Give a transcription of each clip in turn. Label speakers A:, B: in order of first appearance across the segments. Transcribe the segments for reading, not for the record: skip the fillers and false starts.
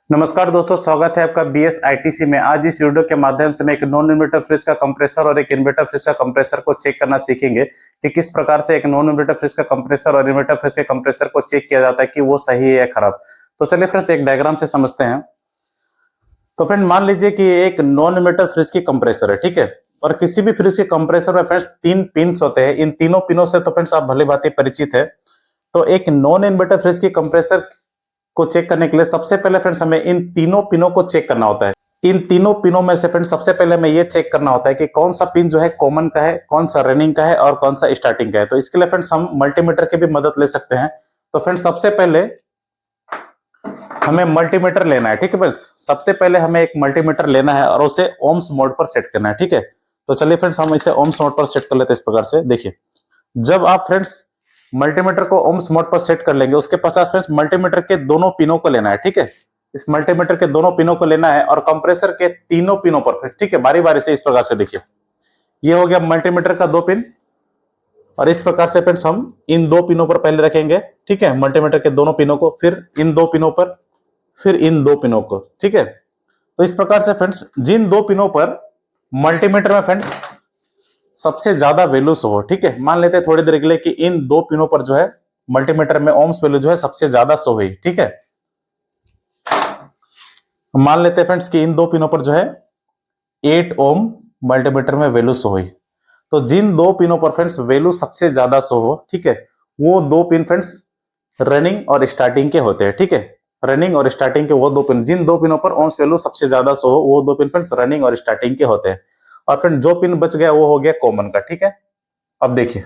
A: नमस्कार दोस्तों, स्वागत है आपका बीएस आईटीसी में। आज इस वीडियो के माध्यम से मैं एक नॉन इन्वर्टर फ्रिज का कंप्रेसर और एक इन्वर्टर फ्रिज का कंप्रेसर को चेक करना सीखेंगे कि किस प्रकार से एक नॉन इन्वर्टर फ्रिज का कंप्रेसर और इन्वर्टर फ्रिज के कंप्रेसर को चेक किया जाता है कि वो सही है या खराब। तो चलिए फ्रेंड्स एक डायग्राम से समझते हैं। तो फ्रेंड मान लीजिए कि एक नॉन इन्वर्टर फ्रिज की कंप्रेसर है, ठीक है। और किसी भी फ्रिज के कंप्रेसर में फ्रेंड्स 3 पिन्स होते हैं। इन तीनों पिनों से तो फ्रेंड्स आप भली भांति परिचित है। तो एक नॉन इन्वर्टर फ्रिज की कंप्रेसर को चेक करने के लिए सबसे पहले फ्रेंड्स हमें इन तीनों पिनों को चेक करना होता है। इन तीनों पिनों में से फ्रेंड्स सबसे पहले हमें ये चेक करना होता है कि कौन सा पिन जो है कॉमन का है, कौन सा रनिंग का है और कौन सा स्टार्टिंग का है। तो इसके लिए फ्रेंड्स हम मल्टीमीटर की भी मदद ले सकते हैं। तो फ्रेंड्स सबसे पहले हमें मल्टीमीटर लेना है, ठीक है फ्रेंड्स। सबसे पहले हमें एक मल्टीमीटर लेना है और उसे ओम्स मोड पर सेट करना है, ठीक है। तो चलिए फ्रेंड्स हम इसे ओम्स मोड पर सेट कर लेते हैं। इस प्रकार से देखिए, जब आप फ्रेंड्स मल्टीमीटर को ओम्स मोड पर सेट कर लेंगे, उसके पश्चात फ्रेंड्स मल्टीमीटर के दोनों पिनों को लेना है, ठीक है। इस मल्टीमीटर के दोनों पिनों को लेना है और कंप्रेसर के तीनों पिनों पर, ठीक है, बारी बारी से इस प्रकार से देखिए। ये हो गया मल्टीमीटर का 2 पिन और इस प्रकार से फ्रेंड्स हम इन 2 पिनों पर पहले रखेंगे, ठीक है, मल्टीमीटर के दोनों पिनों को, फिर इन 2 पिनों पर, फिर इन 2 पिनों को, ठीक है। तो इस प्रकार से फ्रेंड्स जिन 2 पिनों पर मल्टीमीटर में फ्रेंड्स सबसे ज्यादा वैल्यू शो हो, ठीक है। मान लेते हैं थोड़ी देर के लिए कि इन 2 पिनों पर जो है मल्टीमीटर में ओम्स वैल्यू जो है सबसे ज्यादा शो हुई, ठीक है। मान लेते हैं फ्रेंड्स कि इन 2 पिनों पर जो है 8 ओम मल्टीमीटर में वैल्यू शो हुई। तो जिन 2 पिनों पर फ्रेंड्स वैल्यू सबसे ज्यादा शो हो, ठीक है, वो 2 पिन फ्रेंड्स रनिंग और स्टार्टिंग के होते हैं, ठीक है। रनिंग और स्टार्टिंग के वो 2 पिन, जिन 2 पिनों पर ओम्स वैल्यू सबसे ज्यादा शो हो, वो 2 पिन फ्रेंड्स रनिंग और स्टार्टिंग के होते हैं। और फ्रेंड जो पिन बच गया वो हो गया कॉमन का, ठीक है। अब देखिए,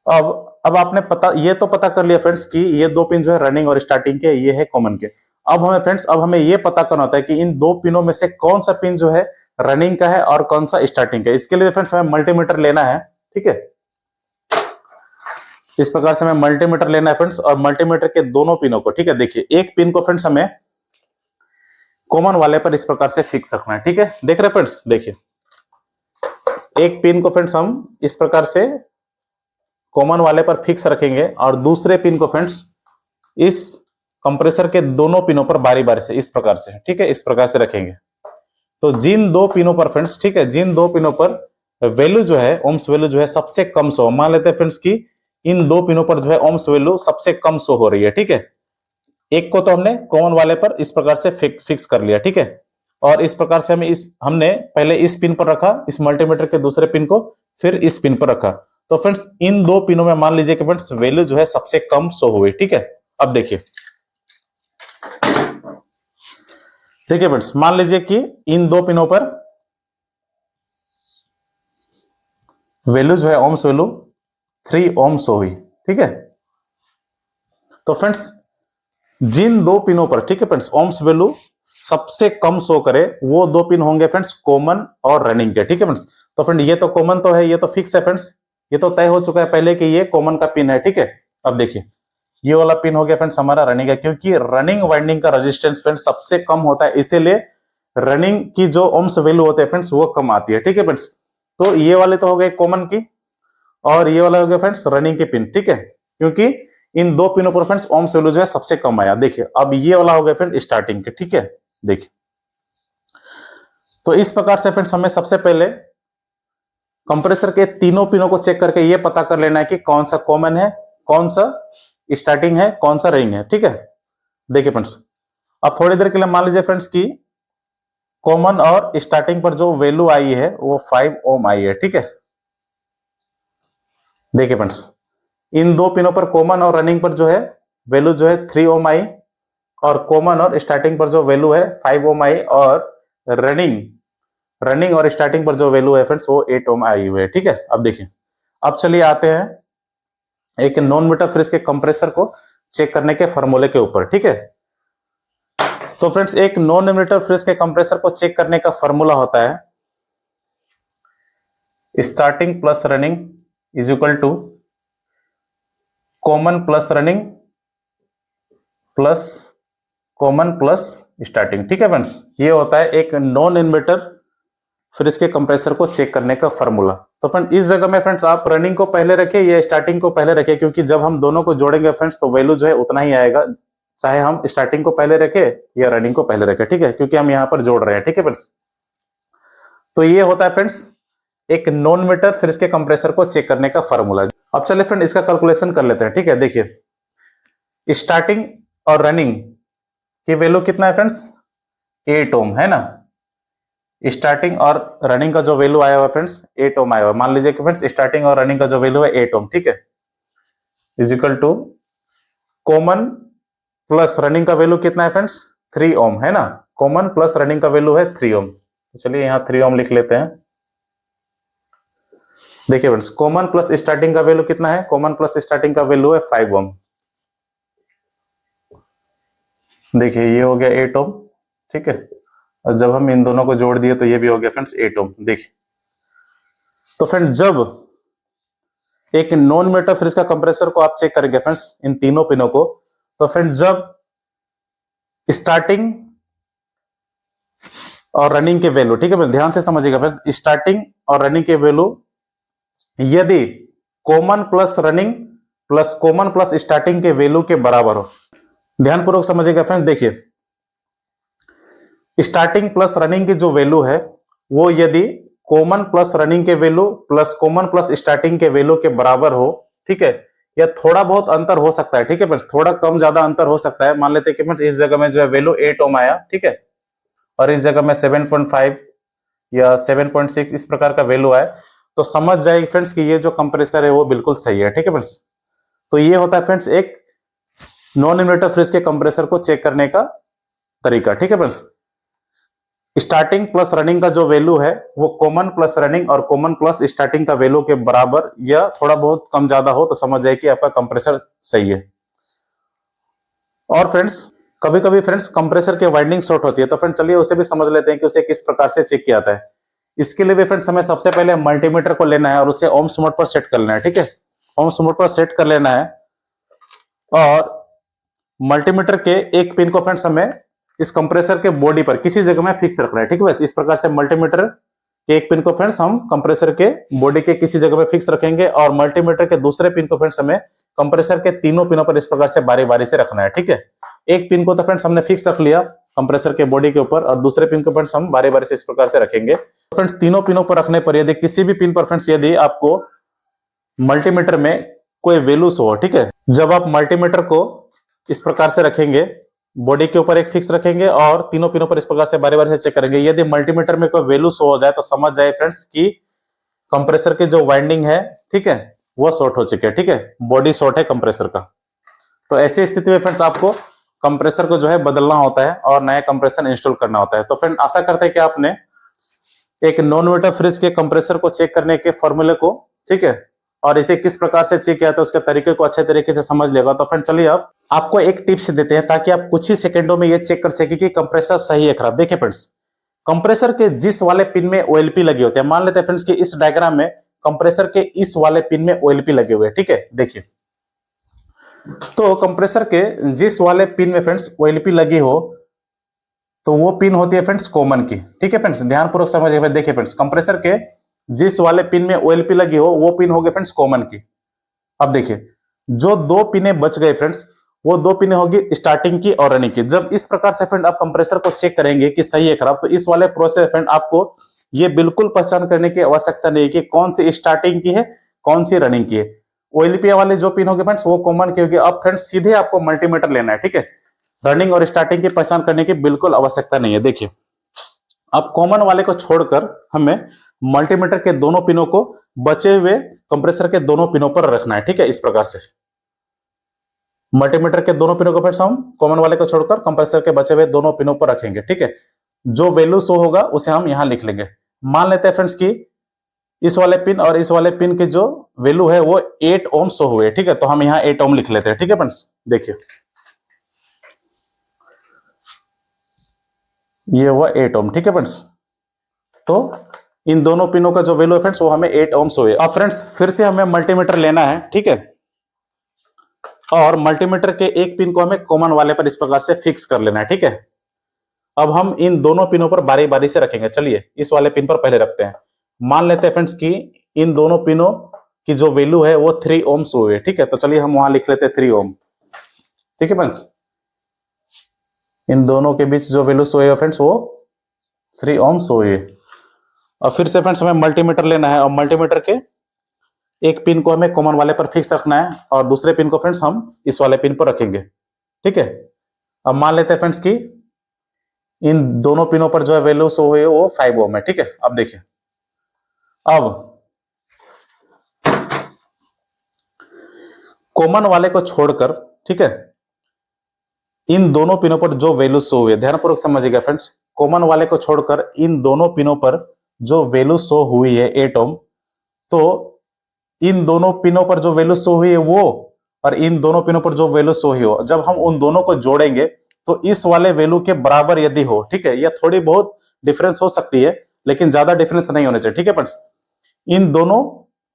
A: अब आपने ये तो पता कर लिया फ्रेंड्स कि ये 2 पिन जो है रनिंग और स्टार्टिंग के, ये है कॉमन के। अब हमें ये पता करना होता है कि इन 2 पिनों में से कौन सा पिन जो है रनिंग का है और कौन सा स्टार्टिंग का है। इसके लिए फ्रेंड्स हमें मल्टीमीटर लेना है, ठीक है। इस प्रकार से हमें मल्टीमीटर लेना है फ्रेंड्स और मल्टीमीटर के दोनों पिनों को, ठीक है। देखिए, एक पिन को फ्रेंड्स हमें कॉमन वाले पर इस प्रकार से फिक्स रखना है, ठीक है। देख रहे फ्रेंड्स, देखिए, एक पिन को फ्रेंड्स हम इस प्रकार से कॉमन वाले पर फिक्स रखेंगे और दूसरे पिन को फ्रेंड्स इस कंप्रेसर के दोनों पिनों पर बारी बारी से इस प्रकार से, ठीक है, इस प्रकार से रखेंगे। तो जिन 2 पिनों पर फ्रेंड्स, ठीक है, जिन 2 पिनों पर वैल्यू जो है ओम्स वैल्यू जो है सबसे कम शो, मान लेते हैं फ्रेंड्स कि इन 2 पिनों पर जो है ओम्स वैल्यू सबसे कम शो हो रही है, ठीक है। एक को तो हमने कॉमन वाले पर इस प्रकार से फिक्स कर लिया, ठीक है। और इस प्रकार से हमने पहले इस पिन पर रखा, इस मल्टीमीटर के दूसरे पिन को, फिर इस पिन पर रखा। तो फ्रेंड्स इन 2 पिनों में मान लीजिए कि फ्रेंड्स वैल्यू जो है सबसे कम शो हुई, ठीक है। अब देखिए फ्रेंड्स, मान लीजिए कि इन 2 पिनों पर वैल्यू जो है ओम्स वैल्यू 3 ओम शो हुई, ठीक है। तो फ्रेंड्स जिन 2 पिनों पर, ठीक है फ्रेंड्स, ओम्स वैल्यू सबसे कम शो करे, वो 2 पिन होंगे फ्रेंड्स कॉमन और रनिंग के, ठीक है फ्रेंड्स। तो फ्रेंड ये तो कॉमन तो है, ये तो फिक्स है फ्रेंड्स, ये तो तय हो चुका है पहले कि ये कॉमन का पिन है, ठीक है। अब देखिए, ये वाला पिन हो गया फ्रेंड्स हमारा रनिंग है, क्योंकि रनिंग वाइंडिंग का रेजिस्टेंस फ्रेंड्स सबसे कम होता है, इसीलिए रनिंग की जो ओम्स वैल्यू होते हैं फ्रेंड्स वो कम आती है, ठीक है फ्रेंड्स। तो ये वाले तो हो गए कॉमन की और ये वाला हो गया फ्रेंड्स रनिंग के पिन, ठीक है, क्योंकि इन 2 पिनों पर फ्रेंड्स ओम्स वैल्यू जो है सबसे कम आया। देखिए, अब ये वाला हो गया फ्रेंड स्टार्टिंग के, ठीक है। देखिए, तो इस प्रकार से फ्रेंड्स हमें सबसे पहले कंप्रेसर के तीनों पिनों को चेक करके ये पता कर लेना है कि कौन सा कॉमन है, कौन सा स्टार्टिंग है, कौन सा रनिंग है, ठीक है। देखिए फ्रेंड्स, अब थोड़ी देर के लिए मान लीजिए फ्रेंड्स की कॉमन और स्टार्टिंग पर जो वैल्यू आई है वो 5 ओम आई है, ठीक है। देखिए फ्रेंड्स, इन 2 पिनों पर कॉमन और रनिंग पर जो है वैल्यू जो है 3 ओम आई और कॉमन और स्टार्टिंग पर जो वैल्यू है 5 ओम आई और रनिंग और स्टार्टिंग पर जो वैल्यू है फ्रेंड्स वो 8 ओम आई हुई है, ठीक है। अब देखिए, अब चलिए आते हैं एक नॉन मीटर फ्रिज के कंप्रेसर को चेक करने के फॉर्मूले के ऊपर, ठीक है। तो फ्रेंड्स एक नॉन मीटर फ्रिज के कंप्रेसर को चेक करने का फॉर्मूला होता है starting plus running is equal to common plus running plus common plus starting, ठीक है फ्रेंड्स। ये होता है एक नॉन इन्वर्टर फ्रिज के कंप्रेसर को चेक करने का फॉर्मूला। तो फ्रेंड इस जगह में फ्रेंड्स आप रनिंग को पहले रखिए या स्टार्टिंग को पहले रखिए, क्योंकि जब हम दोनों को जोड़ेंगे फ्रेंड्स तो वैल्यू जो है उतना ही आएगा, चाहे हम स्टार्टिंग को पहले रखें या रनिंग को पहले रखें, ठीक है, क्योंकि हम यहाँ पर जोड़ रहे हैं, ठीक है फ्रेंड्स। तो ये होता है फ्रेंड्स एक नॉन मीटर फ्रिज के कंप्रेसर को चेक करने का फॉर्मूला। अब चलिए फ्रेंड इसका कैलकुलेशन कर लेते हैं, ठीक है। देखिए स्टार्टिंग और रनिंग की वैल्यू कितना है फ्रेंड्स, 8 ओम है ना। स्टार्टिंग और रनिंग का जो वैल्यू आया हुआ फ्रेंड्स 8 ओम आया हुआ। मान लीजिए कि फ्रेंड्स स्टार्टिंग और रनिंग का जो वैल्यू है 8 ओम, ठीक है, is equal to common plus running का वैल्यू कितना है फ्रेंड्स 3 ओम है ना। कॉमन प्लस रनिंग का वैल्यू है 3 ओम। चलिए यहां 3 ओम लिख लेते हैं। देखिए फ्रेंड्स कॉमन प्लस स्टार्टिंग का वैल्यू कितना है, कॉमन प्लस स्टार्टिंग का वैल्यू है 5 ओम। देखिए ये हो गया 8 ओम, ठीक है, और जब हम इन दोनों को जोड़ दिए तो ये भी हो गया फ्रेंड्स 8 ओम। देखिए तो फ्रेंड जब एक नॉन मीटर फ्रिज का कंप्रेसर को आप चेक करेंगे फ्रेंड्स इन तीनों पिनों को, तो फ्रेंड जब स्टार्टिंग और रनिंग के वैल्यू, ठीक है, ध्यान से समझिएगा फ्रेंड्स, स्टार्टिंग और रनिंग के वैल्यू यदि common plus running plus common plus starting के वैल्यू के बराबर हो, ध्यानपूर्वक समझिएगा फ्रेंड्स। देखिए स्टार्टिंग प्लस रनिंग की जो वैल्यू है वो यदि कॉमन प्लस रनिंग के value plus common plus starting के वैल्यू के बराबर हो, ठीक है, या थोड़ा बहुत अंतर हो सकता है, ठीक है फ्रेंड्स, थोड़ा कम ज्यादा अंतर हो सकता है। मान लेते हैं कि फ्रेंड्स इस जगह में जो है वैल्यू 8 ओम आया, ठीक है, और इस जगह में 7.5 या 7.6 इस प्रकार का वैल्यू आए, तो समझ जाएगी फ्रेंड्स कि ये जो कंप्रेसर है वो बिल्कुल सही है, ठीक है फ्रेंड्स। तो ये होता है फ्रेंड्स एक नॉन इन्वर्टर फ्रिज के कंप्रेसर को चेक करने का तरीका, ठीक है फ्रेंड्स। स्टार्टिंग प्लस रनिंग का जो वैल्यू है वो कॉमन प्लस रनिंग और कॉमन प्लस स्टार्टिंग का वैल्यू के बराबर या थोड़ा बहुत कम ज्यादा हो तो समझ जाए कि आपका कंप्रेसर सही है। और फ्रेंड्स कभी कभी फ्रेंड्स कंप्रेसर की वाइंडिंग शॉर्ट होती है, तो फ्रेंड्स चलिए उसे भी समझ लेते हैं कि उसे किस प्रकार से चेक किया जाता है। इसके लिए भी फ्रेंड्स हमें सबसे पहले मल्टीमीटर को लेना है और उसे ओम्स मोड पर सेट कर लेना है, ठीक है, ओम्स मोड पर सेट कर लेना है। और मल्टीमीटर के एक पिन को फ्रेंड्स हमें इस कंप्रेसर के बॉडी पर किसी जगह में फिक्स रखना है, ठीक है। बस इस प्रकार से मल्टीमीटर के एक पिन को फ्रेंड्स हम कंप्रेसर के बॉडी के किसी जगह में फिक्स रखेंगे और मल्टीमीटर के दूसरे पिन को फ्रेंड्स हमें कंप्रेसर के तीनों पिनों पर इस प्रकार से बारी बारी से रखना है, ठीक है। एक पिन को तो फ्रेंड्स हमने फिक्स रख लिया कंप्रेसर के बॉडी के ऊपर और दूसरे पिन को फ्रेंड्स हम बारी बारी से इस प्रकार से रखेंगे। तो फ्रेंड्स तीनों पिनों पर रखने पर यदि किसी भी पिन पर फ्रेंड्स यदि आपको मल्टीमीटर में कोई वैल्यू शो हो, ठीक है, जब आप मल्टीमीटर को इस प्रकार से रखेंगे, बॉडी के ऊपर एक फिक्स रखेंगे और तीनों पिनों पर इस प्रकार से बारी बारी से चेक करेंगे, यदि मल्टीमीटर में कोई वैल्यू शो हो जाए तो समझ जाए फ्रेंड्स कि कंप्रेसर की जो वाइंडिंग है, ठीक है, वो शॉर्ट हो चुकी है, ठीक है, बॉडी शॉर्ट है कंप्रेसर का। तो ऐसी स्थिति में फ्रेंड्स आपको कंप्रेसर को जो है बदलना होता है और नया कंप्रेसर इंस्टॉल करना होता है। तो फ्रेंड आशा करते हैं कि आपने एक नॉन मीटर फ्रिज के कंप्रेसर को चेक करने के फॉर्मूले को, ठीक है, और इसे किस प्रकार से चेक किया था उसके तरीके को अच्छे तरीके से समझ लेगा। तो फ्रेंड चलिए अब आपको एक टिप्स देते हैं ताकि आप कुछ ही सेकंडों में ये चेक कर सके कि कंप्रेसर सही है खराब। देखिए फ्रेंड्स कंप्रेसर के जिस वाले पिन में ओएलपी लगे होते हैं, मान लेते हैं फ्रेंड्स कि इस डायग्राम में कंप्रेसर के इस वाले पिन में ओएलपी लगे हुए हैं, ठीक है। देखिए तो कंप्रेसर के जिस वाले पिन में फ्रेंड्स ओएलपी लगी हो तो वो पिन होती है फ्रेंड्स कॉमन की, ठीक है फ्रेंड्स, ध्यानपूर्वक समझिए। देखिए फ्रेंड्स कंप्रेसर के जिस वाले पिन में ओएलपी लगी हो वो पिन हो गए फ्रेंड्स कॉमन की। अब देखिए जो दो पिने बच गए फ्रेंड्स वो दो पिने होगी स्टार्टिंग की और रनिंग की। जब इस प्रकार से फ्रेंड आप कंप्रेसर को चेक करेंगे कि सही है खराब, तो इस वाले प्रोसेस फ्रेंड आपको ये बिल्कुल पहचान करने की आवश्यकता नहीं है कि कौन सी स्टार्टिंग की है कौन सी रनिंग की है। ओएलपी वाले जो पिन होगी फ्रेंड्स वो कॉमन की होगी। अब फ्रेंड्स सीधे आपको मल्टीमीटर लेना है, ठीक है, रनिंग और स्टार्टिंग की पहचान करने की बिल्कुल आवश्यकता नहीं है। देखिए अब कॉमन वाले को छोड़कर हमें मल्टीमीटर के दोनों पिनों को बचे हुए कंप्रेसर के दोनों पिनों पर रखना है, ठीक है। इस प्रकार से मल्टीमीटर के दोनों पिनों को फिर हम कॉमन वाले को छोड़कर कंप्रेसर के बचे हुए दोनों पिनों पर रखेंगे, ठीक है। जो वैल्यू शो होगा उसे हम यहां लिख लेंगे। मान लेते हैं फ्रेंड्स कि इस वाले पिन और इस वाले पिन की जो वैल्यू है वो 8 ओम शो हुए, ठीक है, तो हम यहां 8 ओम लिख लेते हैं, ठीक है फ्रेंड्स। देखिए ये हुआ 8 ओम, ठीक है फ्रेंड्स। तो इन दोनों पिनों का जो वैल्यू है फ्रेंड्स वो हमें 8 ओम शो है। अब फ्रेंड्स फिर से हमें मल्टीमीटर लेना है, ठीक है, और मल्टीमीटर के एक पिन को हमें कॉमन वाले पर इस प्रकार से फिक्स कर लेना है, ठीक है। अब हम इन दोनों पिनों पर बारी बारी से रखेंगे। चलिए इस वाले पिन पर पहले रखते हैं। मान लेते हैं फ्रेंड्स कि इन दोनों पिनों की जो वैल्यू है वो 3 ओम शो है, ठीक है, तो चलिए हम वहां लिख लेते हैं 3 ओम, ठीक है फ्रेंड्स। इन दोनों के बीच जो वैल्यू शो है फ्रेंड्स वो 3 ओम शो है। और फिर से फ्रेंड्स हमें मल्टीमीटर लेना है और मल्टीमीटर के एक पिन को हमें कॉमन वाले पर फिक्स रखना है और दूसरे पिन को फ्रेंड्स हम इस वाले पिन पर रखेंगे। ठीक है, अब मान लेते हैं फ्रेंड्स कि इन दोनों पिनों पर जो है वैल्यू शो हुई है वो 5 ओम है। ठीक है, अब देखिए, अब कॉमन वाले को छोड़कर, ठीक है, इन दोनों पिनों पर जो वैल्यू शो हुई है, ध्यानपूर्वक समझिएगा फ्रेंड्स, कॉमन वाले को छोड़कर इन दोनों पिनों पर जो वैल्यू शो हुई है 8 ओम, तो इन दोनों पिनों पर जो वैल्यू शो हुई है वो और इन दोनों पिनों पर जो वैल्यू शो हुई हो, जब हम उन दोनों को जोड़ेंगे तो इस वाले वैल्यू के बराबर यदि हो, ठीक है, या थोड़ी बहुत डिफरेंस हो सकती है लेकिन ज्यादा डिफरेंस नहीं होने चाहिए। ठीक है फ्रेंड्स, इन दोनों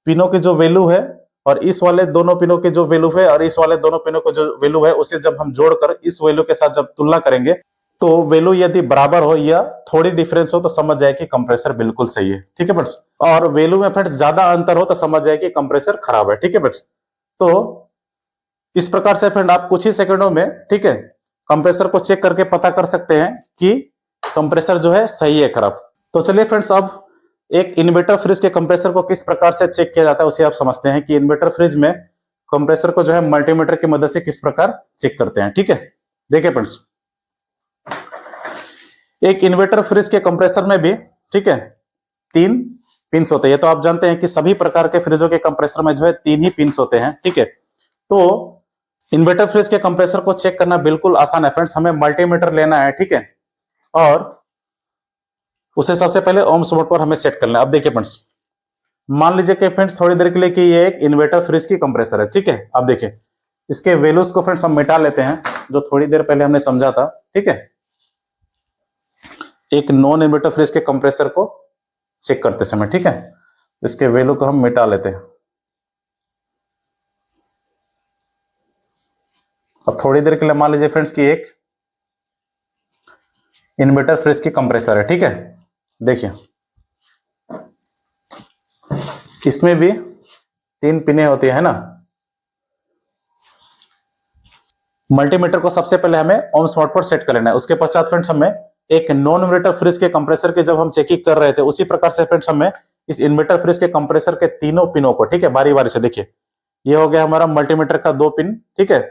A: पिनों की जो वैल्यू है और इस वाले दोनों पिनों की जो वैल्यू है और इस वाले दोनों पिनों की जो वैल्यू है उसे जब हम जोड़कर इस वैल्यू के साथ जब तुलना करेंगे तो वैल्यू यदि बराबर हो या थोड़ी डिफरेंस हो तो समझ जाए कि कंप्रेसर बिल्कुल सही है। ठीक है फ्रेंड्स, और वैल्यू में फ्रेंड्स ज्यादा अंतर हो तो समझ जाए कि कंप्रेसर खराब है। ठीक है फ्रेंड्स, तो इस प्रकार से फ्रेंड आप कुछ ही सेकंडों में, ठीक है, कंप्रेसर को चेक करके पता कर सकते हैं कि कंप्रेसर जो है सही है खराब। तो चलिए फ्रेंड्स, अब एक इन्वर्टर फ्रिज के कंप्रेसर को किस प्रकार से चेक किया जाता है उसे आप समझते हैं कि इन्वर्टर फ्रिज में कंप्रेसर को जो है मल्टीमीटर की मदद से किस प्रकार चेक करते हैं। ठीक है, देखिए फ्रेंड्स, एक इन्वर्टर फ्रिज के कंप्रेसर में भी, ठीक है, 3 पिंस होते हैं। ये तो आप जानते हैं कि सभी प्रकार के फ्रिजों के कंप्रेसर में जो है 3 ही पिंस होते हैं। ठीक है, तो इन्वर्टर फ्रिज के कंप्रेसर को चेक करना बिल्कुल आसान है फ्रेंड्स। हमें मल्टीमीटर लेना है, ठीक है, और उसे सबसे पहले ओम्स मोड पर हमें सेट करना है। अब देखिए फ्रेंड्स, मान लीजिए कि फ्रेंड्स थोड़ी देर के लिए कि ये एक इन्वर्टर फ्रिज की कंप्रेसर है। ठीक है, अब देखिए इसके वैल्यूज को फ्रेंड्स हम मिटा लेते हैं जो थोड़ी देर पहले हमने समझा था। ठीक है, एक नॉन इन्वर्टर फ्रिज के कंप्रेसर को चेक करते समय, ठीक है, इसके वैल्यू को हम मिटा लेते हैं। अब थोड़ी देर के लिए मान लीजिए फ्रेंड्स कि एक इन्वर्टर फ्रिज की कंप्रेसर है। ठीक है, देखिए इसमें भी 3 पिनें होती है ना। मल्टीमीटर को सबसे पहले हमें ओम्स मोड पर सेट कर लेना है। उसके पश्चात फ्रेंड्स हमें एक नॉन इन्वर्टर फ्रिज के कंप्रेसर के जब हम चेकिंग कर रहे थे उसी प्रकार से फ्रेंड्स हमें इस इन्वर्टर फ्रिज के कंप्रेसर के तीनों पिनों को, ठीक है, बारी बारी से, देखिए ये हो गया हमारा मल्टीमीटर का 2 पिन। ठीक है,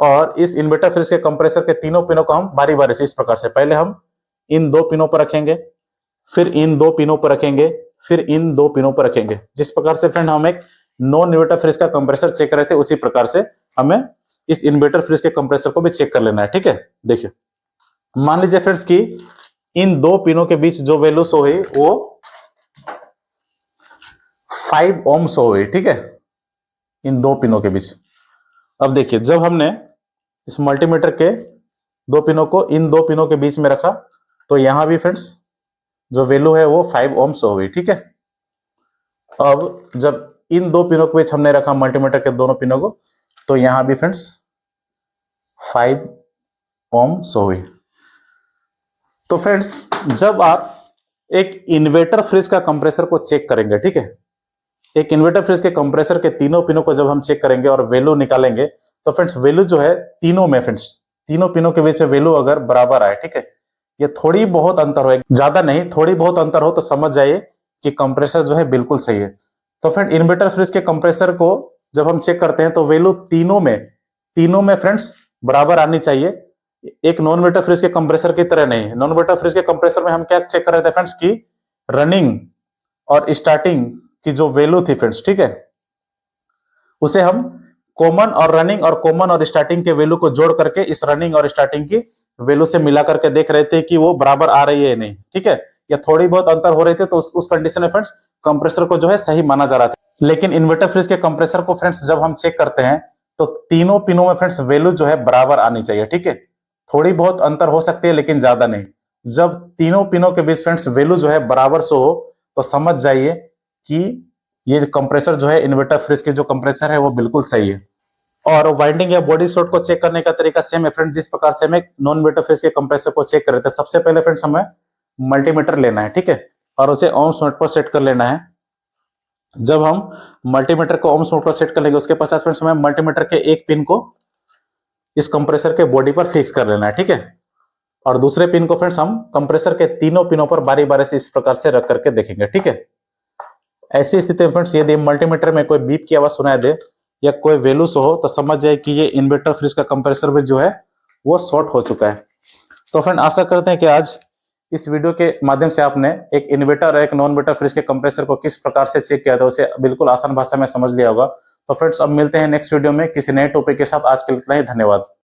A: और इस इन्वर्टर फ्रिज के कंप्रेसर के तीनों पिनों को हम बारी बारी से इस प्रकार से, पहले हम इन 2 पिनों पर रखेंगे, फिर इन 2 पिनों पर रखेंगे, फिर इन 2 पिनों पर रखेंगे। जिस प्रकार से फ्रेंड हम एक नॉन इन्वर्टर फ्रिज का कंप्रेसर चेक कर रहे थे उसी प्रकार से हमें इस इन्वर्टर फ्रिज के कंप्रेसर को भी चेक कर लेना है। ठीक है, देखिए मान लीजिए फ्रेंड्स कि इन 2 पिनों के बीच जो वैल्यू शो हुई वो 5 ओम शो हुई। ठीक है, इन 2 पिनों के बीच। अब देखिए जब हमने इस मल्टीमीटर के 2 पिनों को इन 2 पिनों के बीच में रखा तो यहां भी फ्रेंड्स जो वैल्यू है वो 5 ओम शो हुई। ठीक है, अब जब इन 2 पिनों के बीच हमने रखा मल्टीमीटर के दोनों पिनों को तो यहां भी फ्रेंड्स 5 ओम शो हुई। तो फ्रेंड्स जब आप एक इन्वर्टर फ्रिज का कंप्रेसर को चेक करेंगे, ठीक है, एक इन्वर्टर फ्रिज के कंप्रेसर के तीनों पिनों को जब हम चेक करेंगे और वैल्यू निकालेंगे तो फ्रेंड्स वैल्यू जो है तीनों में, फ्रेंड्स तीनों पिनों के बीच में वैल्यू अगर बराबर आए, ठीक है, ये थोड़ी बहुत अंतर हो, ज्यादा नहीं, थोड़ी बहुत अंतर हो तो समझ जाइए कि कंप्रेसर जो है बिल्कुल सही है। तो फ्रेंड इन्वर्टर फ्रिज के कंप्रेसर को जब हम चेक करते हैं तो वैल्यू तीनों में फ्रेंड्स बराबर आनी चाहिए। एक नॉन इन्वर्टर फ्रिज के कंप्रेसर की तरह नहीं। नॉन इन्वर्टर फ्रिज के कंप्रेसर में हम क्या चेक कर रहे थे फ्रेंड्स की रनिंग और स्टार्टिंग की जो वैल्यू थी फ्रेंड्स, ठीक है, उसे हम कॉमन और रनिंग और कॉमन और स्टार्टिंग के वैल्यू को जोड़ करके इस रनिंग और स्टार्टिंग की वैल्यू से मिला करके देख रहे थे कि वो बराबर आ रही है नहीं। ठीक है, या थोड़ी बहुत अंतर हो रही थी तो उस कंडीशन में फ्रेंड्स कंप्रेसर को जो है सही माना जा रहा था। लेकिन इन्वर्टर फ्रिज के कंप्रेसर को फ्रेंड्स जब हम चेक करते हैं तो तीनों पिनों में फ्रेंड्स वैल्यू जो है बराबर आनी चाहिए। ठीक है, थोड़ी बहुत अंतर हो सकती है लेकिन ज्यादा नहीं। जब तीनों पिनों के बीच फ्रेंड्स वैल्यू जो है बराबर सो हो तो समझ जाइए कि ये कंप्रेसर जो है इन्वर्टर फ्रिज के जो कंप्रेसर है वो बिल्कुल सही है। और वाइंडिंग या बॉडी शॉट को चेक करने का तरीका सेम है फ्रेंड्स, जिस प्रकार से हमें नॉन इन्वर्टर फ्रिज के कंप्रेसर को चेक कर रहे थे। सबसे पहले फ्रेंड्स हमें मल्टीमीटर लेना है, ठीक है, और उसे ओम्स मोड पर सेट कर लेना है। जब हम मल्टीमीटर को ओम्स मोड पर सेट कर लेंगे उसके पश्चात फ्रेंड्स हमें मल्टीमीटर के एक पिन को इस कंप्रेसर के बॉडी पर फिक्स कर लेना है। ठीक है, और दूसरे पिन को फ्रेंड्स हम कंप्रेसर के तीनों पिनों पर बारी बारी से इस प्रकार से रख करके देखेंगे, ठीक है। ऐसी स्थिति में फ्रेंड्स यदि मल्टीमीटर में कोई बीप की आवाज सुनाई दे या कोई वैल्यू शो हो तो समझ जाए कि ये इन्वर्टर फ्रिज का कंप्रेसर भी जो है वो शॉर्ट हो चुका है। तो फ्रेंड आशा करते हैं कि आज इस वीडियो के माध्यम से आपने एक इन्वर्टर और एक नॉन इन्वर्टर फ्रिज के कंप्रेसर को किस प्रकार से चेक किया था उसे बिल्कुल आसान भाषा में समझ लिया होगा। तो फ्रेंड्स अब मिलते हैं नेक्स्ट वीडियो में किसी नए टॉपिक के साथ। आज के लिए इतना ही, धन्यवाद।